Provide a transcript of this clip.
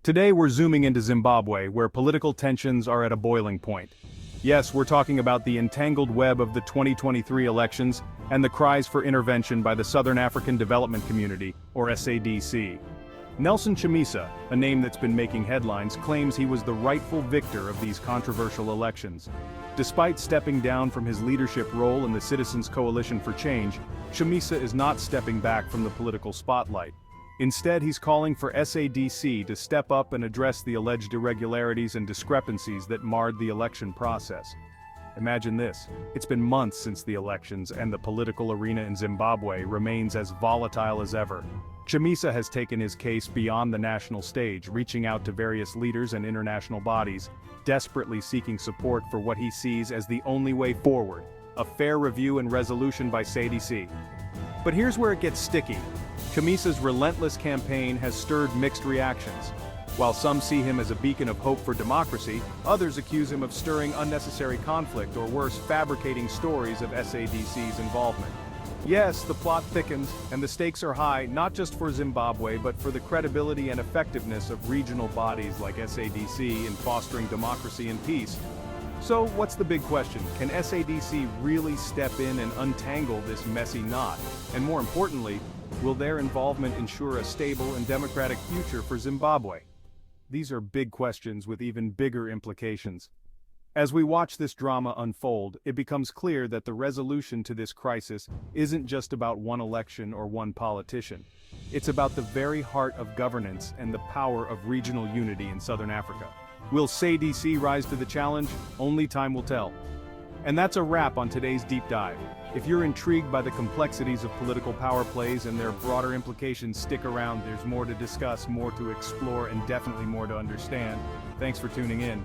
Today we're zooming into Zimbabwe, where political tensions are at a boiling point. Yes, we're talking about the entangled web of the 2023 elections and the cries for intervention by the Southern African Development Community, or SADC. Nelson Chamisa, a name that's been making headlines, claims he was the rightful victor of these controversial elections. Despite stepping down from his leadership role in the Citizens Coalition for Change, Chamisa is not stepping back from the political spotlight. Instead, he's calling for SADC to step up and address the alleged irregularities and discrepancies that marred the election process. Imagine this: it's been months since the elections, and the political arena in Zimbabwe remains as volatile as ever. Chamisa has taken his case beyond the national stage, reaching out to various leaders and international bodies, desperately seeking support for what he sees as the only way forward: a fair review and resolution by SADC. But here's where it gets sticky. Chamisa's relentless campaign has stirred mixed reactions. While some see him as a beacon of hope for democracy, others accuse him of stirring unnecessary conflict, or worse, fabricating stories of SADC's involvement. Yes, the plot thickens, and the stakes are high, not just for Zimbabwe but for the credibility and effectiveness of regional bodies like SADC in fostering democracy and peace. So, what's the big question? Can SADC really step in and untangle this messy knot? And more importantly, will their involvement ensure a stable and democratic future for Zimbabwe? These are big questions with even bigger implications. As we watch this drama unfold, it becomes clear that the resolution to this crisis isn't just about one election or one politician. It's about the very heart of governance and the power of regional unity in Southern Africa. Will SADC rise to the challenge? Only time will tell. And that's a wrap on today's deep dive. If you're intrigued by the complexities of political power plays and their broader implications, stick around. There's more to discuss, more to explore, and definitely more to understand. Thanks for tuning in.